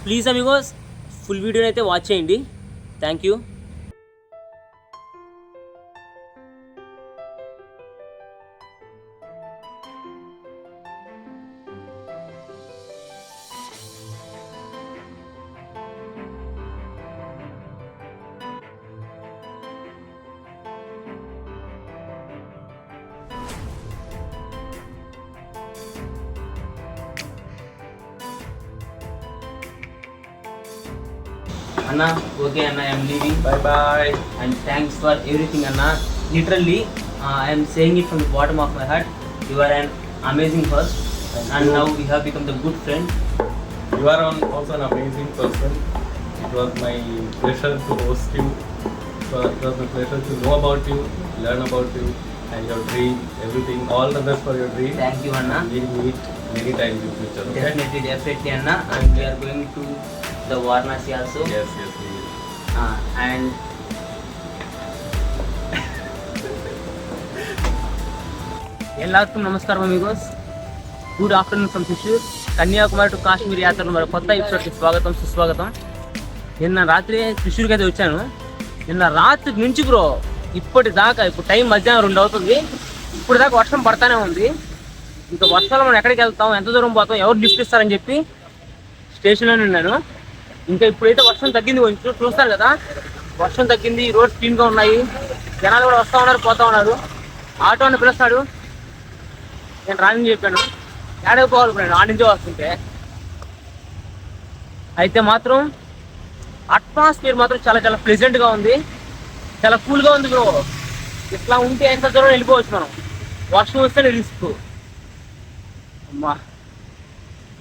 Please Amigos full వీడియోని అయితే watch చేయండి. Thank you. Anna, okay Anna, I am leaving. Bye bye. And thanks for everything Anna. Literally, I am saying it from the bottom of my heart. You are an amazing host. And now we have become the good friend. You are also an amazing person. It was my pleasure to host you. It was my pleasure to know about you, learn about you and your dream, everything. All the best for your dream. Thank you Anna. We'll meet many times in future. Okay? Definitely Anna. And we are going to the Varanasi also. Yes, we will. And ಎಲ್ಲರಿಗೂ ನಮಸ್ಕಾರ amigos. Good afternoon from Thrissur. Kanyakumari to Kashmir యాత్రలో మరి కొత్త ఎపిసోడ్కి స్వాగతం సుస్వాగతం. నిన్న రాత్రి త్రిశూర్కి అయితే వచ్చాను. నిన్న రాత్రి నుంచి బ్రో ఇప్పటిదాకా, ఇప్పుడు టైం మధ్యాహ్నం 2 అవుతుంది, ఇప్పుడు దాకా వర్షం పడతానే ఉంది. ఇంకా వర్షాలు మనం ఎక్కడికి వెళ్తాం, ఎంత దూరం పోతాం, ఎవరు లిఫ్ట్ ఇస్తారని చెప్పి స్టేషన్లోనే ఉన్నాను. ఇంకా ఇప్పుడైతే వర్షం తగ్గింది, కొంచెం చూస్తారు కదా, వర్షం తగ్గింది, రోడ్స్ క్లీన్గా ఉన్నాయి, జనాలు కూడా వస్తూ ఉన్నారు పోతూ ఉన్నారు. ఆటో అని పిలుస్తాడు, నేను రాని చెప్పాను, ఏడకి పోవాలి ఇప్పుడు నేను ఆడించే వస్తుంటే. అయితే మాత్రం అట్మాస్ఫియర్ మాత్రం చాలా చాలా ప్లెజెంట్గా ఉంది, చాలా కూల్గా ఉంది బ్రో. ఇట్లా ఉంటే ఎంత దూరం వెళ్ళిపోవచ్చు మనం, వర్షం వస్తేనే రిస్క్. అమ్మా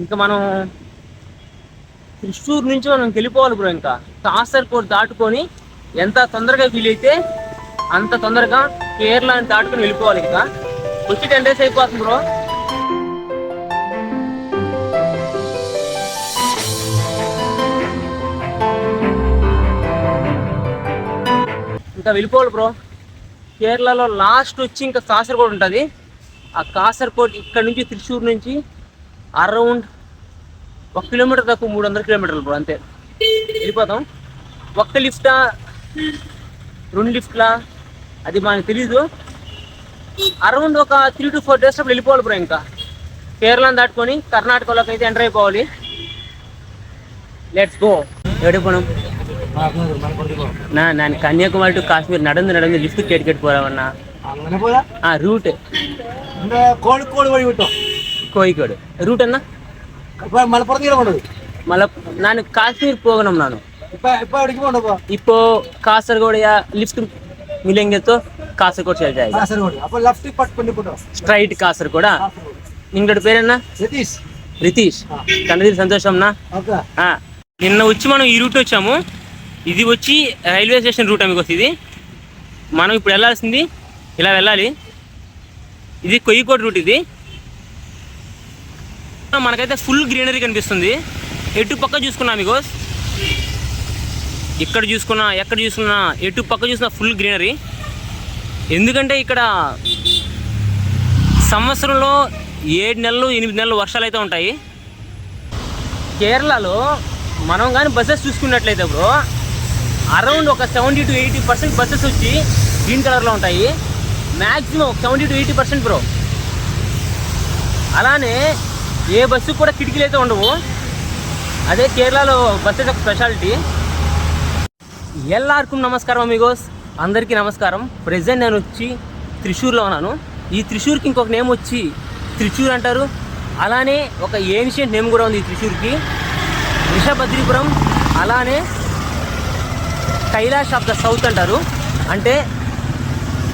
ఇంకా మనం త్రిశూర్ నుంచి మనం వెళ్ళిపోవాలి బ్రో. ఇంకా కాసర్కోట్ దాటుకొని ఎంత తొందరగా వీలైతే అంత తొందరగా కేరళని దాటుకొని వెళ్ళిపోవాలి. ఇంకా వచ్చి 10 days అయిపోతుంది బ్రో. ఇంకా వెళ్ళిపోవాలి బ్రో. కేరళలో లాస్ట్ వచ్చి ఇంకా కాసర్కోట్ ఉంటుంది. ఆ కాసర్కోట్ ఇక్కడ నుంచి త్రిశూర్ నుంచి అరౌండ్ 1 కిలోమీటర్ తక్కువ, 300 కిలోమీటర్లు బ్రో, అంతే వెళ్ళిపోతాం. ఒక్క లిఫ్టా 2 లిఫ్ట్లా అది మనకు తెలీదు. అరౌండ్ ఒక 3 to 4 days అప్పుడు వెళ్ళిపోవాలి బ్రో. ఇంకా కేరళను దాటుకొని కర్ణాటకలోకి అయితే ఎంటర్ అయిపోవాలి. Let's go. எடு போனோம் நான் கன்னியாகுமரி டு காஷ்மீர் நடந்து லிஃப்ட் கேட்டு போறவண்ணா. അങ്ങനെ പോയാ ரூட் കോഴിക്കോട് വഴി വിട്ടോ. கோழிக்கோடு ரூட் என்ன? മലപ്പുറത്ത് പോണത്. நான் காஷ்மீர் போகணும். நான் இப்போ कासरगोड या लिफ्ट मिलेंगे तो कासरगोड चल जाएगा. स्ट्राइट कासरगोड. నింగడి పేరేనా? రితీష్. కన్నది సంతోషంనా? నిన్న వచ్చి మనం ఈ రూట్ వచ్చాము. ఇది వచ్చి రైల్వే స్టేషన్ రూట్ మీకు వస్తుంది. మనం ఇప్పుడు వెళ్ళాల్సింది ఇలా వెళ్ళాలి. ఇది కోయికోడ్ రూట్. ఇది మనకైతే ఫుల్ గ్రీనరీ కనిపిస్తుంది. ఎటు పక్క చూసుకున్నా మీకు, ఇక్కడ చూసుకున్నా, ఎక్కడ చూసుకున్నా, ఎటు పక్క చూసినా ఫుల్ గ్రీనరీ. ఎందుకంటే ఇక్కడ సంవత్సరంలో 7 నెలలు 8 నెలలు వర్షాలు అయితే ఉంటాయి. కేరళలో మనం కానీ బస్సెస్ చూసుకున్నట్లయితే బ్రో అరౌండ్ ఒక 70 to 80% బస్సెస్ వచ్చి గ్రీన్ కలర్లో ఉంటాయి. Maximum 70 to 80% bro. అలానే ఏ బస్సుకు కూడా కిటికీలు అయితే ఉండవు. అదే కేరళలో బస్సెస్ ఒక స్పెషాలిటీ. ఎల్లార్కు నమస్కారం అమిగోస్, అందరికీ నమస్కారం. ప్రెజెంట్ నేను వచ్చి త్రిశూర్లో ఉన్నాను. ఈ త్రిశూర్కి ఇంకొక నేమ్ వచ్చి త్రిశూర్ అంటారు. అలానే ఒక ఏన్షియంట్ నేమ్ కూడా ఉంది ఈ త్రిశూర్కి, రిషభద్రిపురం. అలానే కైలాష్ ఆఫ్ ద సౌత్ అంటారు, అంటే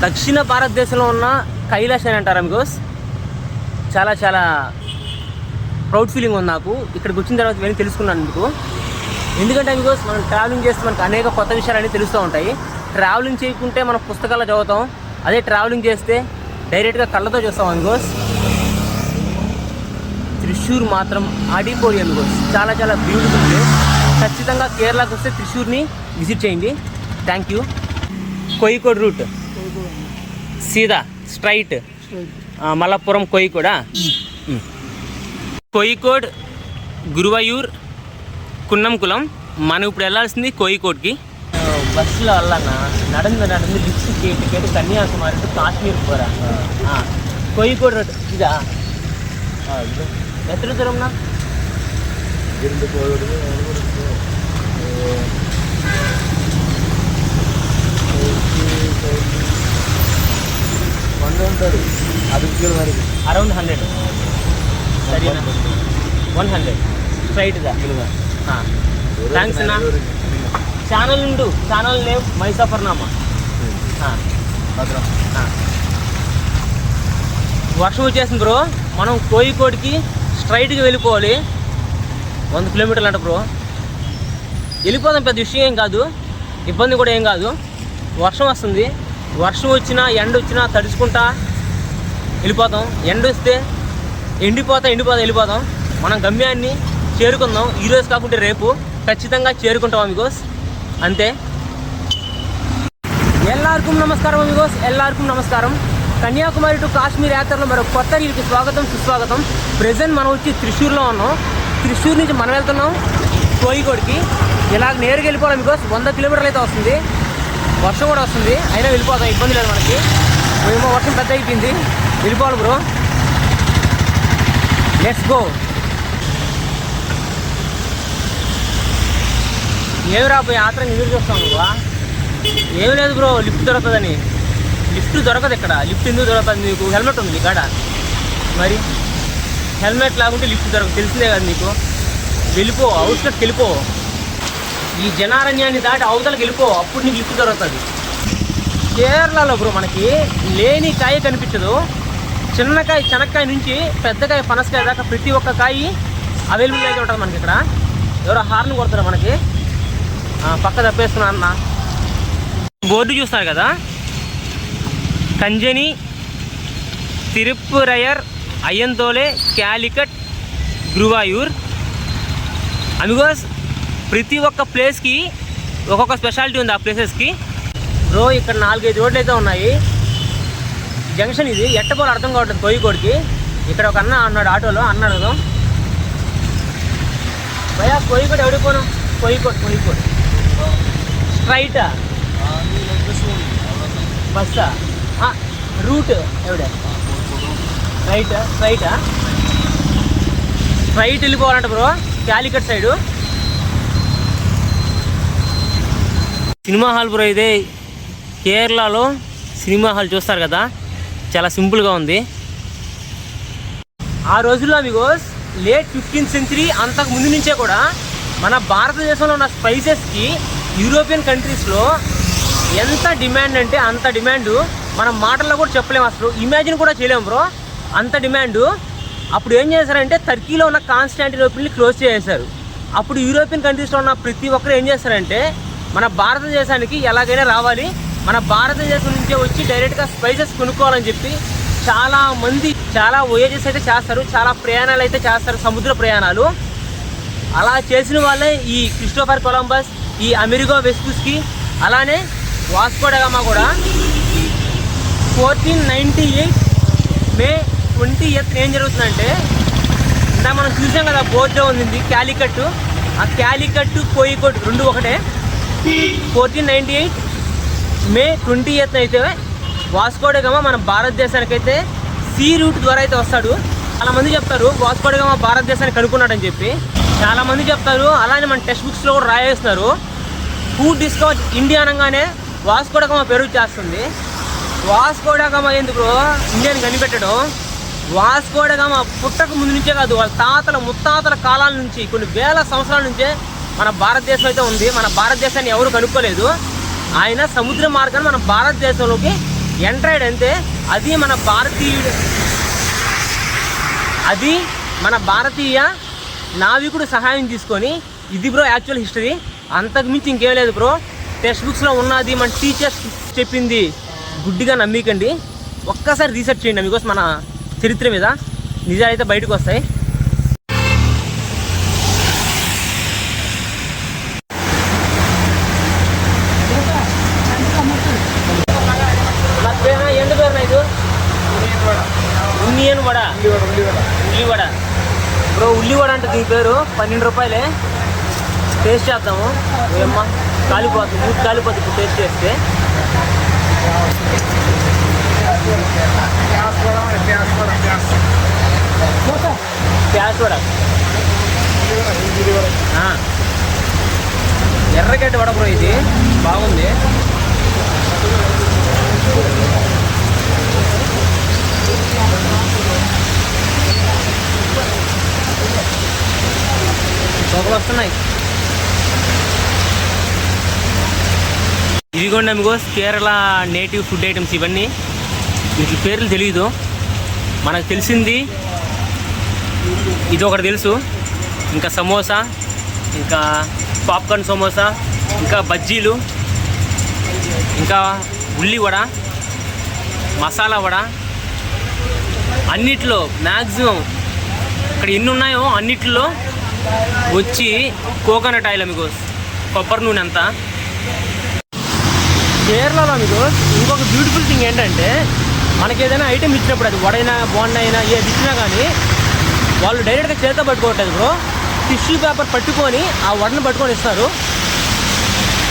దక్షిణ భారతదేశంలో ఉన్న కైలాష్ అని అంటారు అమిగోస్. చాలా చాలా ప్రౌడ్ ఫీలింగ్ ఉంది నాకు ఇక్కడికి వచ్చిన తర్వాత ఇవన్నీ తెలుసుకున్నాను మీకు. ఎందుకంటే అమిగోస్ మనం ట్రావెలింగ్ చేస్తే మనకు అనేక కొత్త విషయాలు తెలుస్తూ ఉంటాయి. ట్రావెలింగ్ చేయకుంటే మనం పుస్తకాల్లో చదువుతాం, అదే ట్రావెలింగ్ చేస్తే డైరెక్ట్గా కళ్ళతో చూస్తాం అమిగోస్. త్రిశూర్ మాత్రం ఆడిపోయి అమిగోస్, చాలా చాలా బ్యూటిఫుల్ ప్లేస్. ఖచ్చితంగా కేరళకు వస్తే త్రిశూర్ని విజిట్ చేయండి. Thank you. కోయికోడ్ రూట్ సీదా స్ట్రైట్ మలప్పురం కోయికోడా. కోయికోడ్, గురువాయూర్, కున్నంకులం. మనం ఇప్పుడు వెళ్ళాల్సింది కోయికోట్కి. బస్సులో వెళ్ళాలన్నా నడందు లిఫ్ట్ కేటు కన్యాకుమారి టు కాశ్మీర్ పోరా. కోయికోట్ రోడ్ ఇదా ఎത്ര దూరంనా? అరౌండ్ 100 సరేనా? 100 స్ట్రైట్గా. థ్యాంక్స్ అన్నా. ఛానల్ నేమ్ మైసాఫర్నామా. వర్షం వచ్చేసింది బ్రో. మనం కోయికోట్కి స్ట్రైట్గా వెళ్ళిపోవాలి. 100 కిలోమీటర్లు అంట బ్రో. వెళ్ళిపోదాం, పెద్ద విషయం ఏం కాదు, ఇబ్బంది కూడా ఏం కాదు. వర్షం వస్తుంది, వర్షం వచ్చినా ఎండ వచ్చినా తడుచుకుంటా వెళ్ళిపోతాం. ఎండ వస్తే ఎండిపోతా వెళ్ళిపోతాం. మనం గమ్యాన్ని చేరుకుందాం. ఈరోజు కాకుంటే రేపు ఖచ్చితంగా చేరుకుంటాం అమిగోస్. అంతే. ఎల్లార్కు నమస్కారం అమిగోస్, ఎల్లార్కు నమస్కారం. కన్యాకుమారి టు కాశ్మీర్ యాత్రలో మరో కొత్త రీల్కి స్వాగతం, సుస్వాగతం. ప్రెజెంట్ మనం వచ్చి త్రిశూర్లో ఉన్నాం. త్రిశూర్ నుంచి మనం వెళ్తున్నాం కోయికోట్కి. ఇలాగ నేరుగా వెళ్ళిపోవాలి అమిగోస్. 100 కిలోమీటర్లు అయితే వస్తుంది. వర్షం కూడా వస్తుంది, అయినా వెళ్ళిపోతాం, ఇబ్బంది లేదు మనకి. ఏమో వర్షం పెద్ద అయిపోయింది, వెళ్ళిపోవాలి బ్రో. Let's go. ఏమి రాబోయే యాత్ర ఎదురు చూస్తాం నువ్వా? ఏమి లేదు బ్రో, లిఫ్ట్ దొరకదని. లిఫ్ట్ దొరకదు ఇక్కడ. లిఫ్ట్ ఎందుకు దొరకదు? నీకు హెల్మెట్ ఉంది కాడ, మరి హెల్మెట్ లేకుంటే లిఫ్ట్ దొరకదు, తెలిసిందే కదా నీకు. వెళ్ళిపో, అవుట్స్కట్కి వెళ్ళిపో. ఈ జనారణ్యాన్ని దాటి అవతలకి వెళ్ళిపో, అప్పుడు నీకు లిఫ్ట్ దొరుకుతుంది. కేరళలో బ్రో మనకి లేని కాయ కనిపించదు. చిన్నకాయ చెనక్కాయ నుంచి పెద్దకాయ పనసకాయ దాకా ప్రతి ఒక్క కాయ అవైలబుల్ అయితే ఉంటుంది మనకి ఇక్కడ. ఎవరో హార్న్ కొడతారు మనకి. పక్క తప్పేస్తున్నా అన్న. బోర్డు చూస్తారు కదా, కంజని, తిరుప్పురయర్, అయ్యంతోలే, క్యాలికట్, గురువాయూర్. అమిగోస్ ప్రతి ఒక్క ప్లేస్కి ఒక్కొక్క స్పెషాలిటీ ఉంది ఆ ప్లేసెస్కి. బ్రో ఇక్కడ 4-5 రోడ్లు అయితే ఉన్నాయి. జంక్షన్ ఇది, ఎట్టపోలు అర్థం కావట్లేదు కోయికోట్కి. ఇక్కడ ఒక అన్న అన్నాడు ఆటోలో, అన్నాడు భయా కోయికోట్ ఎవడికి పోను? కోయికోట్ స్ట్రైటా బస్సా రూట్ ఎవడే? స్ట్రైటా స్ట్రైట్ వెళ్ళిపోవాలంట bro Calicut side. Cinema hall bro ఇదే. కేరళలో సినిమా హాల్ చూస్తారు కదా, చాలా సింపుల్గా ఉంది. ఆ రోజుల్లో మీకు లేట్ 15th సెంచరీ అంతకు ముందు నుంచే కూడా మన భారతదేశంలో ఉన్న స్పైసెస్కి యూరోపియన్ కంట్రీస్లో ఎంత డిమాండ్ అంటే అంత డిమాండు. మనం మాటల్లో కూడా చెప్పలేము, అసలు ఇమాజిన్ కూడా చేయలేము బ్రో, అంత డిమాండు. అప్పుడు ఏం చేశారంటే టర్కీలో ఉన్న కాన్స్టాంటినోపిల్ని క్లోజ్ చేసేశారు. అప్పుడు యూరోపియన్ కంట్రీస్లో ఉన్న ప్రతి ఒక్కరు ఏం చేస్తారంటే మన భారతదేశానికి ఎలాగైనా రావాలి, మన భారతదేశం నుంచే వచ్చి డైరెక్ట్గా స్పైసెస్ కొనుక్కోవాలని చెప్పి చాలామంది చాలా వోయేజెస్ అయితే చేస్తారు, చాలా ప్రయాణాలు అయితే చేస్తారు, సముద్ర ప్రయాణాలు. అలా చేసిన వాళ్ళే ఈ క్రిస్టోఫర్ కొలంబస్, ఈ అమెరిగో వెస్పుస్కి, అలానే వాస్కో డ గామా కూడా. 1498 మే 20th ఏం జరుగుతుందంటే, ఇందా మనం చూసాం కదా బోర్డులో ఉంది క్యాలికట్. ఆ క్యాలికట్ కోయికోట్ రెండు ఒకటే. 1498 మే 20th అయితే వాస్కో డ గామా మన భారతదేశానికి అయితే సీ రూట్ ద్వారా అయితే వస్తాడు. చాలామంది చెప్తారు వాస్కో డ గామా భారతదేశానికి కనుక్కున్నాడని చెప్పి, చాలామంది చెప్తారు. అలానే మన టెక్స్ట్ బుక్స్లో కూడా రాయేస్తున్నారు. హూ డిస్కవర్ ఇండియా అనగానే వాస్కో డ గామా పేరు చేస్తుంది. వాస్కో డ గామా ఎందుకు ఇండియాని కనిపెట్టడం? వాస్కో డ గామా పుట్టక ముందు నుంచే కాదు, వాళ్ళ తాతల ముత్తాతల కాలాల నుంచి, కొన్ని వేల సంవత్సరాల నుంచే మన భారతదేశం అయితే ఉంది. మన భారతదేశాన్ని ఎవరు కనుక్కోలేదు. ఆయన సముద్ర మార్గాన్ని మన భారతదేశంలోకి ఎంటర్ అయ్యాడు అంతే. అది మన భారతీయ నావికుడు సహాయం తీసుకొని. ఇది బ్రో యాక్చువల్ హిస్టరీ, అంతకుమించి ఇంకేం లేదు బ్రో. టెక్స్ట్ బుక్స్లో ఉన్నది, మన టీచర్స్ చెప్పింది గుడ్డిగా నమ్మికండి. ఒక్కసారి రీసెర్చ్ చేయండి మీకోసం మన చరిత్ర మీద, నిజాలు అయితే బయటకు వస్తాయి. ఎందు పేరునా ఇది? ఉన్నియన్ వడ, ఉల్లివడ బ్రో. ఉల్లివడ అంటే దీని పేరు 12 రూపాయలే. టేస్ట్ చేద్దాము. ఏమ్మా కాలిపోతుంది, మూడు కాలిపోతుంది ఇప్పుడు టేస్ట్ చేస్తే. ప్యాస్ వడ, ఎర్రగడ్డ వడ బ్రో, ఇది బాగుంది. పొగలు వస్తున్నాయి. ఇదిగోండి Amigos Kerala native food items ఇవన్నీ. వీటి పేర్లు తెలియదు, మనకు తెలిసింది ఇది ఒకటి తెలుసు. ఇంకా సమోసా, ఇంకా పాప్కార్న్ సమోసా, ఇంకా బజ్జీలు, ఇంకా ఉల్లి వడ, మసాలా వడ. అన్నిట్లో మ్యాక్సిమం ఇక్కడ ఎన్ని ఉన్నాయో అన్నిట్లో వచ్చి కోకోనట్ ఆయిల్ అమిగోస్, కొబ్బరి నూనె అంతా. కేరళలో అమిగోస్ ఇంకొక బ్యూటిఫుల్ థింగ్ ఏంటంటే, మనకి ఏదైనా ఐటెం ఇచ్చినప్పుడు అది వడైనా బాండ్ అయినా ఏది ఇచ్చినా కానీ వాళ్ళు డైరెక్ట్గా చేతితో పట్టుకోవట్లేదు బ్రో, టిష్యూ పేపర్ పట్టుకొని ఆ వడను పట్టుకొని ఇస్తారు.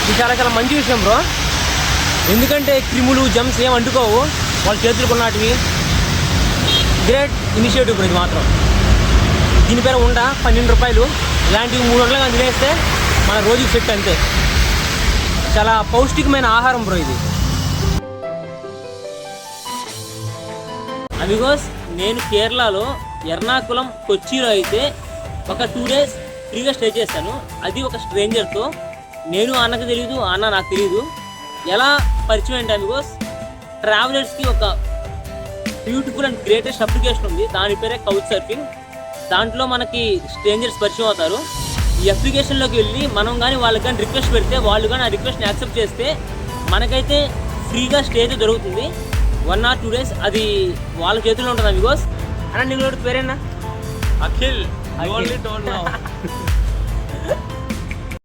ఇది చాలా చాలా మంచి విషయం బ్రో, ఎందుకంటే క్రిములు జమ్స్ ఏం అంటుకోవు వాళ్ళ చేతులకు ఉన్నటివి. గ్రేట్ ఇనిషియేటివ్ బ్రో ఇది మాత్రం. దీని పేరు ఉండ 12 రూపాయలు. ఇలాంటివి 3 వందలుగా తినేస్తే మన రోజుకి సెట్ అంతే. చాలా పౌష్టికమైన ఆహారం బ్రో ఇది. అమిగోస్ నేను కేరళలో ఎర్నాకులం, కొచ్చిలో అయితే ఒక 2 days ఫ్రీగా స్టే చేశాను. అది ఒక స్ట్రేంజర్తో. నేను అన్నకు తెలియదు, అన్న నాకు తెలియదు. ఎలా పరిచయం అంటే అమిగోస్, ట్రావెలర్స్కి ఒక బ్యూటిఫుల్ అండ్ గ్రేటెస్ట్ అప్లికేషన్ ఉంది, దాని పేరే కౌచ్ సర్ఫింగ్. దాంట్లో మనకి స్ట్రేంజర్స్ పరిచయం అవుతారు. ఈ అప్లికేషన్లోకి వెళ్ళి మనం కానీ వాళ్ళకి కానీ రిక్వెస్ట్ పెడితే వాళ్ళు కానీ ఆ రిక్వెస్ట్ని యాక్సెప్ట్ చేస్తే మనకైతే ఫ్రీగా స్టే అయితే దొరుకుతుంది 1 or 2 days. అది వాళ్ళ చేతుల్లో ఉంటుంది అమిగోస్. అన్న నీ పేరేనా? Akhil, you only told now.